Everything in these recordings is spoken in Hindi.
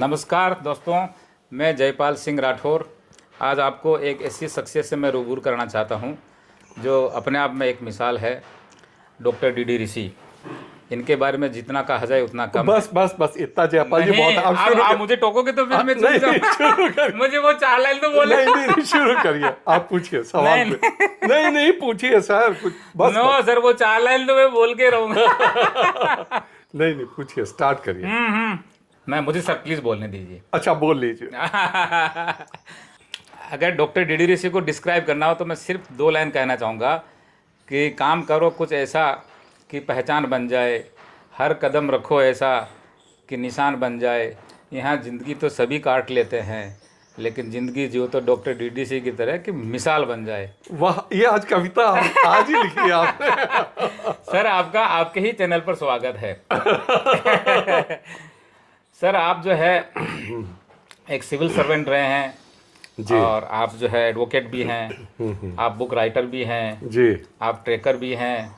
नमस्कार दोस्तों, मैं जयपाल सिंह राठौर। आज आपको एक ऐसी शख्सियत से मैं रूबरू कराना चाहता हूं जो अपने आप में एक मिसाल है, डॉक्टर डी डी ऋषि। इनके बारे में जितना कहा जाए उतना कम बस बस बस इतना जयपाल जी नहीं। बहुत। आप शुरू आप मुझे टोकोगे तो फिर मैं चुप नहीं शुरू जाऊंगा। करिए। मुझे वो 4 लाइन तो बोले। नहीं शुरू करिए, आप पूछिए सवाल नहीं, पे। नहीं पूछिए सर कुछ बस नो बस। सर, वो 4 लाइन तो मैं बोल के रहूंगा। नहीं पूछिए, स्टार्ट करिए। मुझे सर प्लीज बोलने दीजिए। अच्छा बोल लीजिए। अगर डॉक्टर डी डी ऋषि को डिस्क्राइब करना हो तो मैं सिर्फ 2 लाइन कहना चाहूँगा कि काम करो कुछ ऐसा कि पहचान बन जाए, हर कदम रखो ऐसा कि निशान बन जाए। यहाँ ज़िंदगी तो सभी काट लेते हैं, लेकिन ज़िंदगी जियो तो डॉक्टर डी डी ऋषि की तरह कि मिसाल बन जाए। वाह, ये आज कविता आज ही लिखी है आपने। सर आपका आपके ही चैनल पर स्वागत है। सर आप जो है एक सिविल सर्वेंट रहे हैं जी और आप जो है एडवोकेट भी हैं, आप बुक राइटर भी हैं जी आप ट्रेकर भी हैं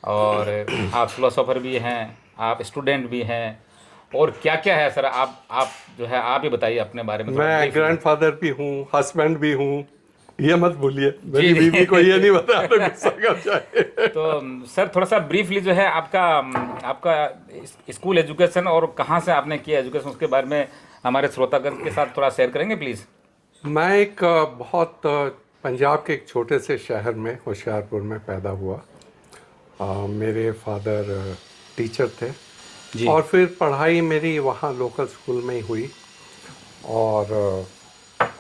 और आप फिलोसोफर भी हैं, आप स्टूडेंट भी हैं और क्या क्या है सर। आप जो है आप ही बताइए अपने बारे में। मैं ग्रैंडफादर भी हूँ, हस्बैंड भी हूँ, ये मत भूलिए। मेरी जी। बीवी को ये नहीं बताया तो गुस्सा कर जाए। तो सर थोड़ा सा ब्रीफली जो है आपका स्कूल एजुकेशन और कहाँ से आपने किया एजुकेशन, उसके बारे में हमारे श्रोतागण के साथ थोड़ा शेयर करेंगे प्लीज़। मैं एक बहुत पंजाब के एक छोटे से शहर में होशियारपुर में पैदा हुआ। मेरे फादर टीचर थे जी। और फिर पढ़ाई मेरी वहाँ लोकल स्कूल में ही हुई। और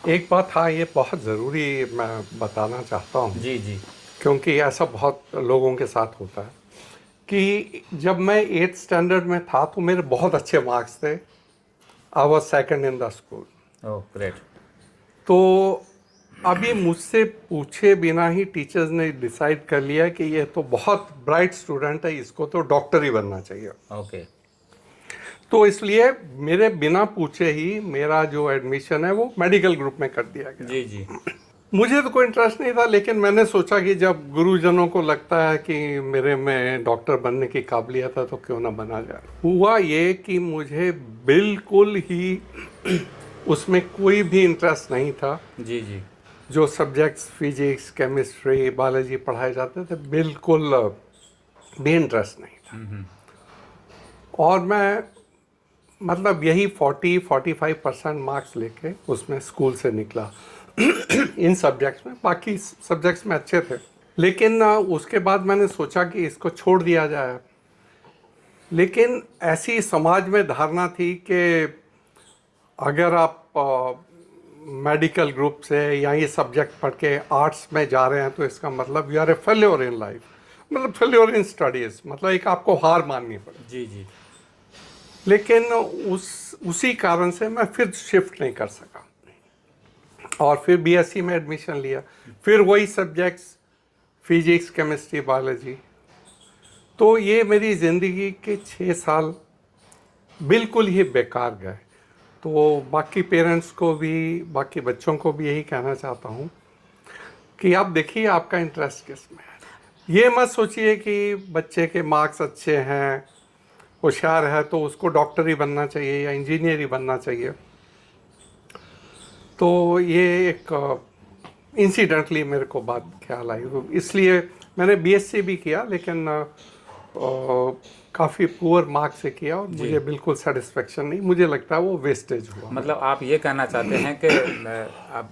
एक बात हाँ, ये बहुत ज़रूरी मैं बताना चाहता हूँ जी जी क्योंकि ऐसा बहुत लोगों के साथ होता है कि जब मैं 8th स्टैंडर्ड में था तो मेरे बहुत अच्छे मार्क्स थे। I was second in the school. Oh great. तो अभी मुझसे पूछे बिना ही टीचर्स ने डिसाइड कर लिया कि ये तो बहुत ब्राइट स्टूडेंट है, इसको तो डॉक्टर ही बनना चाहिए। ओके। तो इसलिए मेरे बिना पूछे ही मेरा जो एडमिशन है वो मेडिकल ग्रुप में कर दिया गया। जी जी। मुझे तो कोई इंटरेस्ट नहीं था, लेकिन मैंने सोचा कि जब गुरुजनों को लगता है कि मेरे में डॉक्टर बनने की काबिलियत है तो क्यों ना बना जाए। हुआ ये कि मुझे बिल्कुल ही उसमें कोई भी इंटरेस्ट नहीं था। जी जी। जो सब्जेक्ट्स फिजिक्स केमिस्ट्री बायोलॉजी पढ़ाए जाते थे बिल्कुल भी इंटरेस्ट नहीं था। और मैं मतलब यही 40-45% मार्क्स लेके उसमें स्कूल से निकला इन सब्जेक्ट्स में। बाकी सब्जेक्ट्स में अच्छे थे, लेकिन उसके बाद मैंने सोचा कि इसको छोड़ दिया जाए। लेकिन ऐसी समाज में धारणा थी कि अगर आप मेडिकल ग्रुप से या ये सब्जेक्ट पढ़ के आर्ट्स में जा रहे हैं तो इसका मतलब you are a failure in life, मतलब फेल्योर इन स्टडीज़, मतलब एक आपको हार माननी पड़े। जी जी। लेकिन उसी कारण से मैं फिर शिफ्ट नहीं कर सका और फिर बीएससी में एडमिशन लिया। फिर वही सब्जेक्ट्स फिजिक्स केमिस्ट्री बायोलॉजी। तो ये मेरी ज़िंदगी के 6 साल बिल्कुल ही बेकार गए। तो बाकी पेरेंट्स को भी, बाकी बच्चों को भी यही कहना चाहता हूँ कि आप देखिए आपका इंटरेस्ट किस में है। ये मत सोचिए कि बच्चे के मार्क्स अच्छे हैं, होशियार है तो उसको डॉक्टर ही बनना चाहिए या इंजीनियर ही बनना चाहिए। तो ये एक इंसिडेंटली मेरे को बात ख्याल आई, तो इसलिए मैंने बीएससी भी किया, लेकिन काफ़ी पुअर मार्क्स से किया और मुझे बिल्कुल सेटिस्फेक्शन नहीं, मुझे लगता है वो वेस्टेज हुआ। मतलब आप ये कहना चाहते हैं कि आप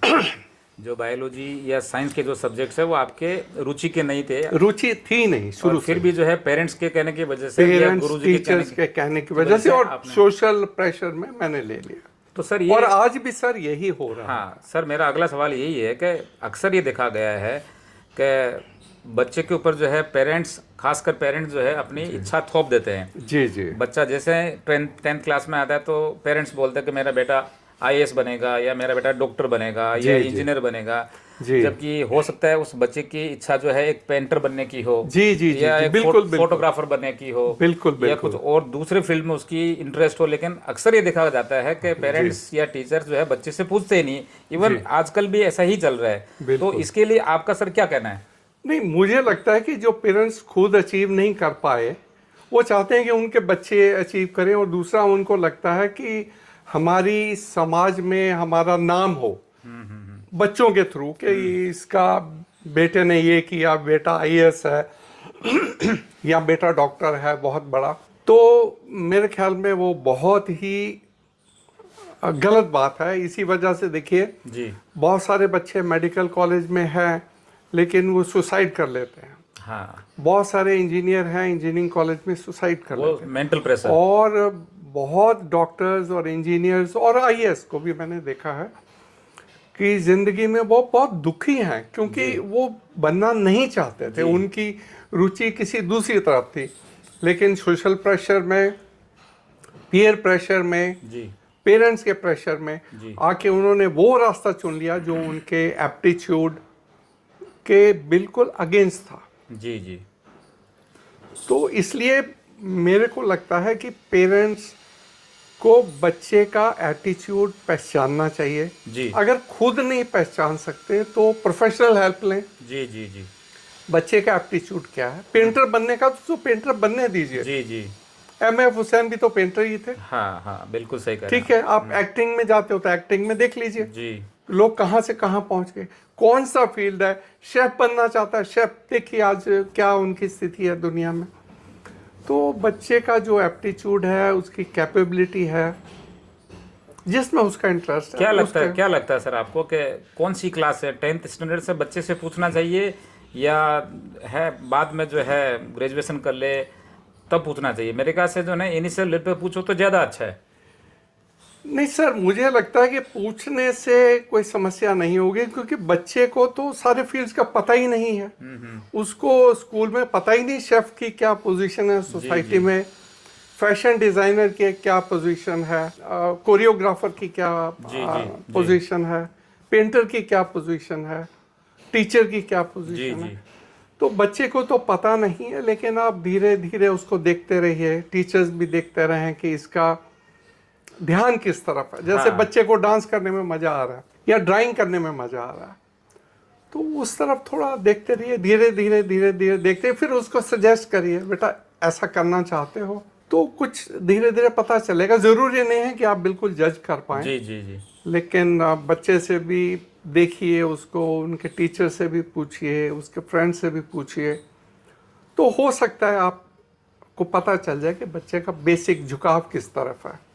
जो बायोलॉजी या साइंस के जो सब्जेक्ट्स है वो आपके रुचि के नहीं थे, रुचि थी नहीं शुरू फिर से, भी जो है पेरेंट्स के कहने की वजह से या पेरेंट्स गुरुजी के टीचर्स के कहने की वजह से और सोशल प्रेशर में मैंने ले लिया। तो सर ये और आज भी सर यही हो रहा है। हाँ सर, मेरा अगला सवाल यही है कि अक्सर ये देखा गया है कि बच्चे के ऊपर जो है पेरेंट्स, खासकर पेरेंट्स जो है अपनी इच्छा थोप देते हैं। जी जी। बच्चा जैसे 10th क्लास में आता है तो पेरेंट्स बोलते हैं कि मेरा बेटा आईएएस बनेगा या मेरा बेटा डॉक्टर बनेगा या इंजीनियर बनेगा, जबकि हो सकता है उस बच्चे की इच्छा जो है एक पेंटर बनने की हो, जी जी जी, या जी, एक बिल्कुल फोटोग्राफर बनने की हो, बिल्कुल या कुछ और दूसरे फील्ड में उसकी इंटरेस्ट हो। लेकिन अक्सर ये देखा जाता है कि पेरेंट्स या टीचर जो है बच्चे से पूछते ही नहीं। इवन आजकल भी ऐसा ही चल रहा है। तो इसके लिए आपका सर क्या कहना है? नहीं, मुझे लगता है कि जो पेरेंट्स खुद अचीव नहीं कर पाए वो चाहते हैं कि उनके बच्चे अचीव करें, और दूसरा उनको लगता है कि हमारी समाज में हमारा नाम हो बच्चों के थ्रू कि इसका बेटे ने ये किया, बेटा आईएएस है या बेटा डॉक्टर है बहुत बड़ा, तो मेरे ख्याल में वो बहुत ही गलत बात है। इसी वजह से देखिए जी बहुत सारे बच्चे मेडिकल कॉलेज में हैं लेकिन वो सुसाइड कर लेते हैं। हाँ, बहुत सारे इंजीनियर हैं इंजीनियरिंग कॉलेज में सुसाइड कर वो लेते हैं। Mental pressure. और बहुत डॉक्टर्स और इंजीनियर्स और आईएएस को भी मैंने देखा है कि जिंदगी में वो बहुत दुखी हैं क्योंकि वो बनना नहीं चाहते थे, उनकी रुचि किसी दूसरी तरफ थी, लेकिन सोशल प्रेशर में, पीयर प्रेशर में, जी पेरेंट्स के प्रेशर में जी आके उन्होंने वो रास्ता चुन लिया जो उनके एप्टीट्यूड के बिल्कुल अगेंस्ट था। जी जी तो इसलिए मेरे को लगता है कि पेरेंट्स को बच्चे का एटीट्यूड पहचानना चाहिए। जी अगर खुद नहीं पहचान सकते तो प्रोफेशनल हेल्प लें। जी जी जी बच्चे का एप्टीट्यूड क्या है, पेंटर बनने का तो पेंटर बनने दीजिए। जी जी एमएफ हुसैन भी तो पेंटर ही थे। हाँ हाँ, बिल्कुल सही कह रहे ठीक है, आप एक्टिंग में जाते हो तो एक्टिंग में देख लीजिए हैं। जी लोग कहाँ से कहाँ पहुंच गए। कौन सा फील्ड है, शेफ बनना चाहता है, शेफ देखिए आज क्या उनकी स्थिति है दुनिया में। तो बच्चे का जो एप्टीट्यूड है, उसकी कैपेबिलिटी है, जिसमें उसका इंटरेस्ट है, क्या लगता है सर आपको कि कौन सी क्लास है, 10th स्टैंडर्ड से बच्चे से पूछना चाहिए या है बाद में जो है ग्रेजुएशन कर ले तब पूछना चाहिए? मेरे ख्याल से जो है इनिशियल लेवल पे पूछो तो ज़्यादा अच्छा है। नहीं सर, मुझे लगता है कि पूछने से कोई समस्या नहीं होगी क्योंकि बच्चे को तो सारे फील्ड्स का पता ही नहीं है। उसको स्कूल में पता ही नहीं शेफ की क्या पोजीशन है सोसाइटी में, फैशन डिजाइनर की क्या पोजीशन है, कोरियोग्राफर की क्या पोजीशन है, पेंटर की क्या पोजीशन है, टीचर की क्या पोजीशन है। तो बच्चे को तो पता नहीं है, लेकिन आप धीरे धीरे उसको देखते रहिए, टीचर्स भी देखते रहें कि इसका ध्यान किस तरफ है। जैसे बच्चे को डांस करने में मजा आ रहा है या ड्राइंग करने में मजा आ रहा है, तो उस तरफ थोड़ा देखते रहिए, धीरे धीरे देखते, फिर उसको सजेस्ट करिए बेटा ऐसा करना चाहते हो, तो कुछ धीरे धीरे पता चलेगा। जरूरी नहीं है कि आप बिल्कुल जज कर पाए, जी जी जी लेकिन बच्चे से भी देखिए, उसको उनके टीचर से भी पूछिए, उसके फ्रेंड से भी पूछिए, तो हो सकता है आपको पता चल जाए कि बच्चे का बेसिक झुकाव किस तरफ है।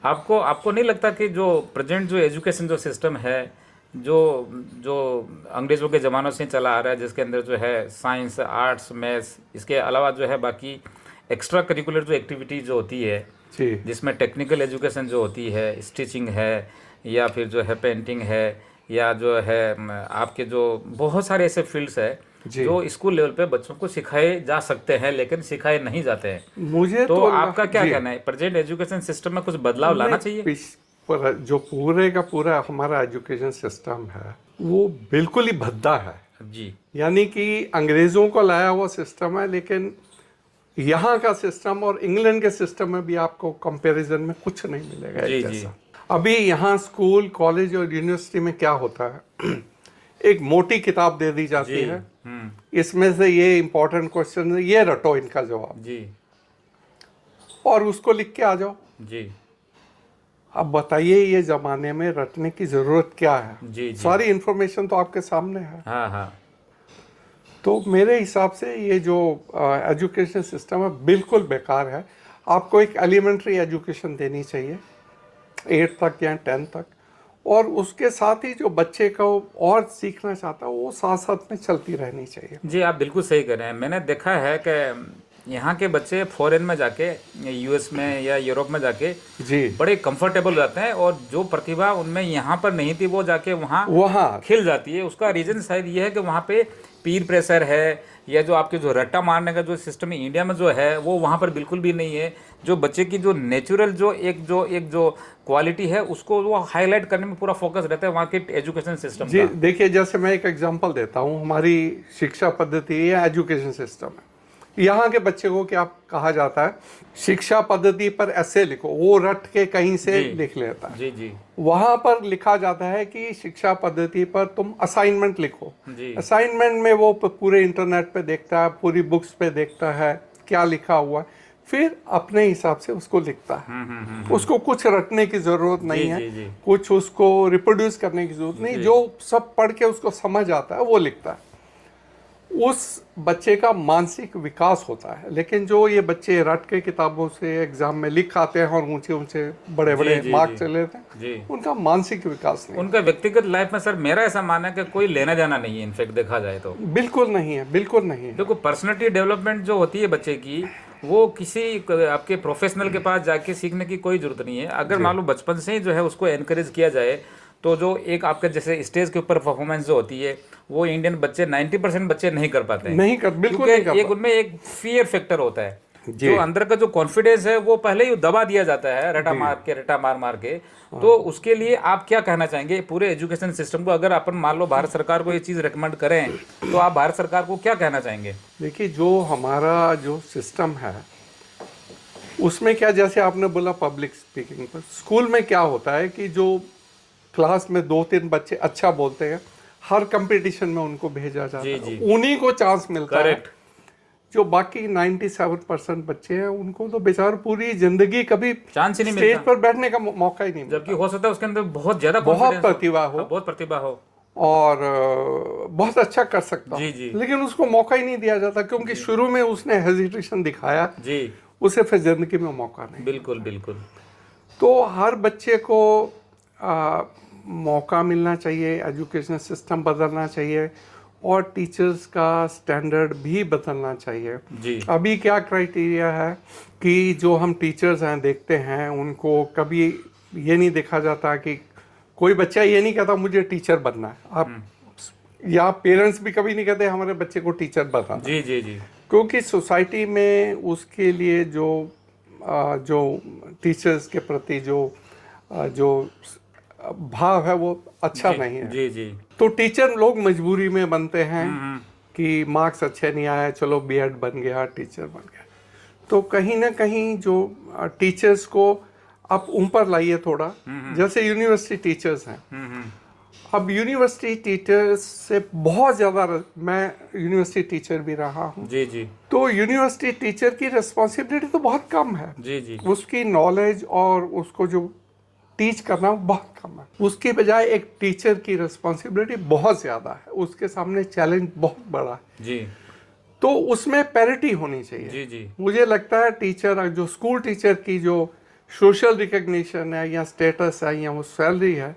आपको नहीं लगता कि जो प्रेजेंट जो एजुकेशन जो सिस्टम है, जो जो अंग्रेज़ों के ज़मानों से चला आ रहा है, जिसके अंदर जो है साइंस, आर्ट्स, मैथ्स, इसके अलावा जो है बाकी एक्स्ट्रा करिकुलर जो एक्टिविटी जो होती है जी, जिसमें टेक्निकल एजुकेशन जो होती है, स्टिचिंग है या फिर जो है पेंटिंग है या जो है आपके जो बहुत सारे ऐसे फील्ड्स है जो स्कूल लेवल पे बच्चों को सिखाए जा सकते हैं लेकिन सिखाए नहीं जाते हैं। मुझे तो आपका क्या कहना है, प्रेजेंट एजुकेशन सिस्टम में कुछ बदलाव लाना चाहिए? जो पूरे का पूरा हमारा एजुकेशन सिस्टम है वो बिल्कुल ही भद्दा है जी, यानी कि अंग्रेजों को लाया हुआ सिस्टम है, लेकिन यहाँ का सिस्टम और इंग्लैंड के सिस्टम में भी आपको कंपैरिजन में कुछ नहीं मिलेगा जी एक जी जैसा। अभी यहाँ स्कूल, कॉलेज और यूनिवर्सिटी में क्या होता है एक मोटी किताब दे दी जाती है, इसमें से ये इंपॉर्टेंट क्वेश्चन है, ये रटो इनका जवाब जी और उसको लिख के आ जाओ। जी अब बताइए ये जमाने में रटने की जरूरत क्या है? जी जी सारी इंफॉर्मेशन तो आपके सामने है। हाँ हाँ तो मेरे हिसाब से ये जो एजुकेशन सिस्टम है बिल्कुल बेकार है। आपको एक एलिमेंट्री एजुकेशन देनी चाहिए 8 तक या 10 तक, और उसके साथ ही जो बच्चे को और सीखना चाहता है वो साथ साथ में चलती रहनी चाहिए। जी, आप बिल्कुल सही कर रहे हैं। मैंने देखा है कि यहाँ के बच्चे फॉरेन में जाके, यूएस में या यूरोप में जाके जी, बड़े कंफर्टेबल रहते हैं और जो प्रतिभा उनमें यहाँ पर नहीं थी वो जाके वहाँ वहाँ खिल जाती है। उसका रीज़न शायद ये है कि वहाँ पे पीर प्रेशर है या जो आपके जो रट्टा मारने का जो सिस्टम इंडिया में जो है वो वहाँ पर बिल्कुल भी नहीं है। जो बच्चे की जो नेचुरल जो एक जो क्वालिटी है उसको वो हाईलाइट करने में पूरा फोकस रहता है वहाँ के एजुकेशन सिस्टम जी। का। देखिए, जैसे मैं एक एग्जांपल देता हूँ, हमारी शिक्षा पद्धति या एजुकेशन सिस्टम है, यहाँ के बच्चे को क्या कहा जाता है, शिक्षा पद्धति पर ऐसे लिखो, वो रट के कहीं से लिख लेता है। जी जी वहां पर लिखा जाता है कि शिक्षा पद्धति पर तुम असाइनमेंट लिखो। जी असाइनमेंट में वो पूरे इंटरनेट पे देखता है, पूरी बुक्स पे देखता है क्या लिखा हुआ है, फिर अपने हिसाब से उसको लिखता है। उसको कुछ रटने की जरूरत नहीं है, जी। कुछ उसको रिप्रोड्यूस करने की जरूरत नहीं, जो सब पढ़ के उसको समझ आता है वो लिखता है। उस बच्चे का मानसिक विकास होता है। लेकिन जो ये बच्चे रट के किताबों से एग्जाम में लिख आते हैं और ऊंचे ऊंचे बड़े बड़े मार्क्स चले लेते हैं, उनका मानसिक विकास नहीं, उनका व्यक्तिगत लाइफ में सर मेरा ऐसा मानना है कि कोई लेना जाना नहीं है। इनफेक्ट देखा जाए तो बिल्कुल नहीं है, बिल्कुल नहीं है। देखो पर्सनालिटी डेवलपमेंट जो होती है बच्चे की, वो किसी आपके प्रोफेशनल के पास जाके सीखने की कोई जरूरत नहीं है। अगर मान लो बचपन से ही जो है उसको एनकरेज किया जाए, तो जो एक आपके जैसे स्टेज के ऊपर परफॉर्मेंस जो होती है वो इंडियन बच्चे 90% बच्चे नहीं कर पाते हैं। नहीं कर, बिल्कुल नहीं कर एक उनमें एक फियर फैक्टर होता है, जो अंदर का जो कॉन्फिडेंस है वो पहले ही दबा दिया जाता है रटा मार के। तो उसके लिए आप क्या कहना चाहेंगे पूरे एजुकेशन सिस्टम को? अगर अपन मान लो भारत सरकार को ये चीज़ रेकमेंड करें तो आप भारत सरकार को क्या कहना चाहेंगे? देखिए, जो हमारा जो सिस्टम है उसमें क्या, जैसे आपने बोला पब्लिक स्पीकिंग पर, स्कूल में क्या होता है कि जो क्लास में 2-3 बच्चे अच्छा बोलते हैं, हर कंपटीशन में उनको भेजा जाता है, उन्हीं को चांस मिलता है। जो बाकी 97% बच्चे हैं उनको तो बेचारे पूरी जिंदगी कभी चांस ही नहीं स्टेज पर बैठने का मौका ही नहीं मिलता। जबकि हो सकता है उसके अंदर बहुत ज्यादा बहुत प्रतिभा हो और बहुत अच्छा कर सकता हो, लेकिन उसको मौका ही नहीं दिया जाता, क्योंकि शुरू में उसने हेजिटेशन दिखाया जी, उसे फिर जिंदगी में मौका नहीं। बिल्कुल बिल्कुल। तो हर बच्चे को मौका मिलना चाहिए, एजुकेशन सिस्टम बदलना चाहिए और टीचर्स का स्टैंडर्ड भी बदलना चाहिए जी। अभी क्या क्राइटेरिया है कि जो हम टीचर्स हैं देखते हैं, उनको कभी ये नहीं देखा जाता कि कोई बच्चा ये नहीं कहता मुझे टीचर बनना है। आप या पेरेंट्स भी कभी नहीं कहते हमारे बच्चे को टीचर बनना जी जी जी, क्योंकि सोसाइटी में उसके लिए जो टीचर्स के प्रति जो भाव है वो अच्छा नहीं है जी जी। तो टीचर लोग मजबूरी में बनते हैं कि मार्क्स अच्छे नहीं आए, चलो बीएड बन गया, टीचर बन गया। तो कहीं ना कहीं जो टीचर्स को आप ऊपर लाइए थोड़ा, जैसे यूनिवर्सिटी टीचर्स हैं। अब यूनिवर्सिटी टीचर्स से बहुत ज़्यादा, मैं यूनिवर्सिटी टीचर भी रहा हूँ जी जी, तो यूनिवर्सिटी टीचर की रिस्पॉन्सिबिलिटी तो बहुत कम है जी जी। उसकी नॉलेज और उसको जो टीच करना बहुत कम है। उसकी बजाय एक टीचर की रिस्पॉन्सिबिलिटी बहुत ज़्यादा है, उसके सामने चैलेंज बहुत बड़ा है जी। तो उसमें पैरिटी होनी चाहिए जी जी। मुझे लगता है टीचर, जो स्कूल टीचर की जो सोशल रिकग्निशन है या स्टेटस है या वो सैलरी है,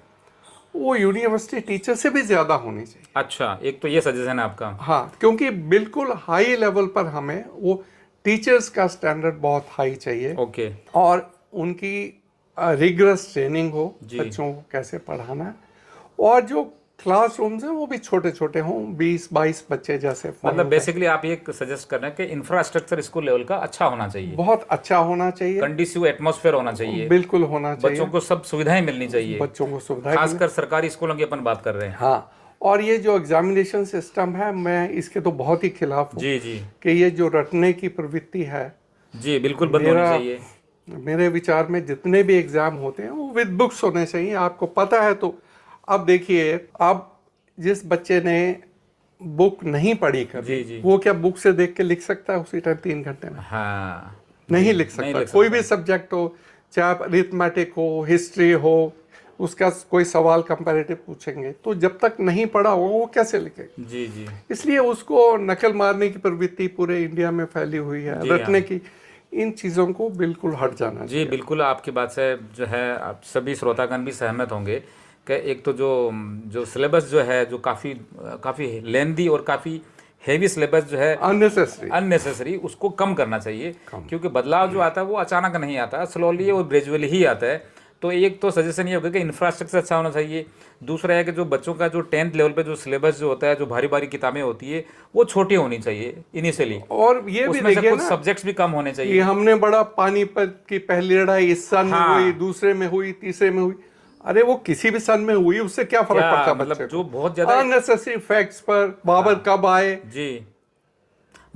वो यूनिवर्सिटी टीचर से भी ज़्यादा होनी चाहिए। अच्छा, एक तो ये सजेशन है आपका? हाँ, क्योंकि बिल्कुल हाई लेवल पर हमें वो टीचर्स का स्टैंडर्ड बहुत हाई चाहिए ओके, और उनकी रिगरस ट्रेनिंग हो बच्चों को कैसे पढ़ाना है, और जो क्लासरूम्स हैं वो भी छोटे छोटे हों, 20-22 बच्चे जैसे। मतलब बेसिकली आप ये सजेस्ट कर रहे हैं कि इंफ्रास्ट्रक्चर स्कूल लेवल का अच्छा होना चाहिए, बहुत अच्छा होना चाहिए, कंडीसिव एटमॉस्फेयर होना चाहिए, बिल्कुल होना चाहिए, बच्चों को सब सुविधाएं मिलनी चाहिए, बच्चों को सुविधाएं, खासकर सरकारी स्कूलों की अपन बात कर रहे हैं। हाँ, और ये जो एग्जामिनेशन सिस्टम है, मैं इसके तो बहुत ही खिलाफ हूँ जी जी, कि ये जो रटने की प्रवृत्ति है जी, बिल्कुल बंद होनी चाहिए। मेरे विचार में जितने भी एग्जाम होते हैं वो विद बुक्स होने चाहिए, आपको पता है। तो अब देखिए, अब जिस बच्चे ने बुक नहीं पढ़ी कभी, वो क्या बुक से देख के लिख सकता है उसी टाइम 3 घंटे में? हाँ, नहीं लिख सकता। कोई भी सब्जेक्ट हो, चाहे अरिथमेटिक हो, हिस्ट्री हो, उसका कोई सवाल कंपैरेटिव पूछेंगे तो जब तक नहीं पढ़ा हो वो कैसे लिखेगा जी जी। इसलिए उसको नकल मारने की प्रवृत्ति पूरे इंडिया में फैली हुई है, रटने की। इन चीज़ों को बिल्कुल हट जाना चाहिए जी। बिल्कुल, आपकी बात से जो है आप सभी श्रोतागण भी सहमत होंगे कि एक तो जो सिलेबस जो है, जो काफ़ी लेंदी और काफ़ी हेवी सिलेबस जो है, अननेसेसरी, उसको कम करना चाहिए, क्योंकि बदलाव जो आता है वो अचानक नहीं आता, स्लोली और ग्रेजुअली ही आता है। तो एक तो सजेशन ये होगा कि इंफ्रास्ट्रक्चर अच्छा होना चाहिए। दूसरा है कि जो बच्चों का जो 10th लेवल पे जो सिलेबस जो होता है, जो भारी भारी किताबें होती है, वो छोटी होनी चाहिए इनिशियली, और ये भी देखिए कुछ सब्जेक्ट्स भी कम होने चाहिए। ये हमने बड़ा पानीपत की पहली लड़ाई इस सन में हुई, दूसरे में हुई, तीसरे में हुई, अरे वो किसी भी सन में हुई, उससे क्या फर्क पड़ता? मतलब जो बहुत ज्यादा अननेसेसरी फैक्ट्स पर, बाबर कब आए जी,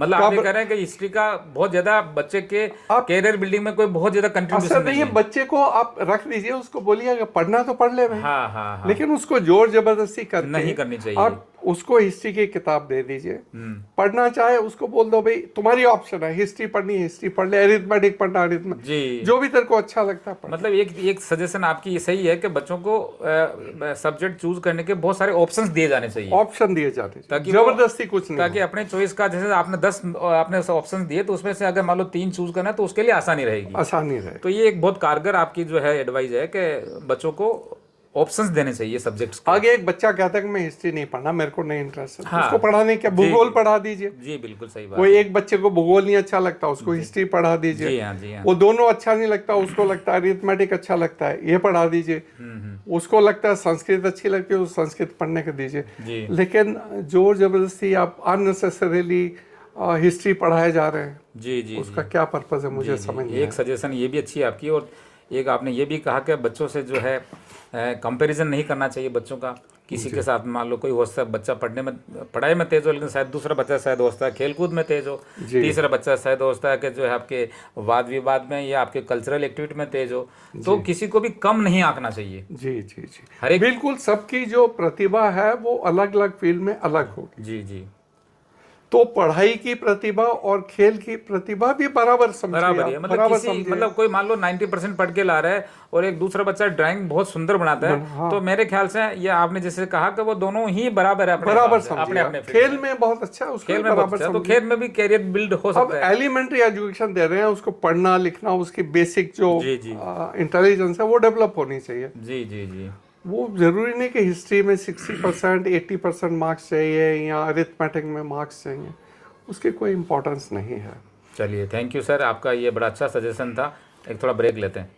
मतलब आप ये कह रहे हैं कि हिस्ट्री का बहुत ज्यादा बच्चे के कैरियर बिल्डिंग में कोई बहुत ज्यादा कंट्रीब्यूशन नहीं है। बच्चे को आप रख दीजिए, उसको बोलिए पढ़ना तो पढ़ ले भाई, हाँ, लेकिन उसको जोर जबरदस्ती करके नहीं करनी चाहिए। उसको हिस्ट्री की किताब दे दीजिए, पढ़ना चाहे उसको बोल दो भाई तुम्हारी ऑप्शन है, हिस्ट्री पढ़नी है हिस्ट्री पढ़ ले, अरिथमेटिक पढ़ना अरिथमेटिक, जी। जो भी तेरे को अच्छा लगता है पढ़। मतलब एक सजेशन आपकी ये सही है कि बच्चों को सब्जेक्ट चूज करने के बहुत सारे ऑप्शंस दिए जाने चाहिए, ऑप्शन दिए जाते हैं, ताकि जबरदस्ती कुछ नहीं ताकि हो। अपने चॉइस का, जैसे आपने 10 आपने ऑप्शंस दिए तो उसमें से अगर मान लो 3 चूज करना है तो उसके लिए आसानी रहेगी। आसानी रहे। तो ये एक बहुत कारगर आपकी जो है एडवाइस है कि बच्चों को ऑप्शंस देने चाहिए सब्जेक्ट्स के। आगे एक बच्चा कहता है कि मैं हिस्ट्री नहीं पढ़ना, मेरे को नहीं इंटरेस्ट है, हाँ। उसको पढ़ाने क्या, भूगोल पढ़ा दीजिए। जी बिल्कुल सही बात। कोई एक बच्चे को भूगोल नहीं अच्छा लगता, उसको हिस्ट्री पढ़ा दीजिए। जी हाँ, जी हाँ। वो दोनों अच्छा नहीं लगता, उसको लगता है अरिथमेटिक अच्छा लगता है, ये पढ़ा दीजिए। उसको लगता है संस्कृत अच्छी लगती है, उस संस्कृत पढ़ने को दीजिए। जी। लेकिन जोर जबरदस्ती आप अननेसेसरीली हिस्ट्री पढ़ाए जा रहे हैं, जी जी उसका क्या पर्पज है मुझे समझ नहीं एक सजेशन ये भी अच्छी है आपकी। और एक आपने ये भी कहा कि बच्चों से जो है कंपैरिजन नहीं करना चाहिए बच्चों का किसी के साथ। मान लो कोई होता है बच्चा पढ़ाई में तेज हो, लेकिन शायद दूसरा बच्चा शायद होता है खेलकूद में तेज हो, तीसरा बच्चा शायद होता है कि जो है आपके वाद विवाद में या आपके कल्चरल एक्टिविटी में तेज हो। तो किसी को भी कम नहीं आंकना चाहिए। जी जी जी, हर एक बिल्कुल सबकी जो प्रतिभा है वो अलग अलग फील्ड में अलग होगी। जी जी तो पढ़ाई की प्रतिभा और खेल की प्रतिभा भी बराबर समझिए, बराबर ही है। आप मतलब बराबर किसी समझिए। मतलब कोई मान लो 90% पढ़ के ला रहा है और एक दूसरा बच्चा ड्राइंग बहुत सुंदर बनाता है, तो मेरे ख्याल से ये आपने जैसे कहा कि वो दोनों ही बराबर है अपने बराबर हिसाब से, अपने समझिए। अपने खेल में बहुत अच्छा है, उसको खेल में बहुत बराबर अच्छा है, तो समझिए। खेल में भी कैरियर बिल्ड हो अब सकता है। एलिमेंट्री एजुकेशन दे रहे हैं, उसको पढ़ना लिखना, उसकी बेसिक जो जी जी इंटेलिजेंस है वो डेवलप होनी चाहिए। जी जी जी वो जरूरी नहीं कि हिस्ट्री में 60% 80% मार्क्स चाहिए या अरिथमेटिक में मार्क्स चाहिए, उसकी कोई इम्पोर्टेंस नहीं है। चलिए, थैंक यू सर, आपका ये बड़ा अच्छा सजेशन था। एक थोड़ा ब्रेक लेते हैं।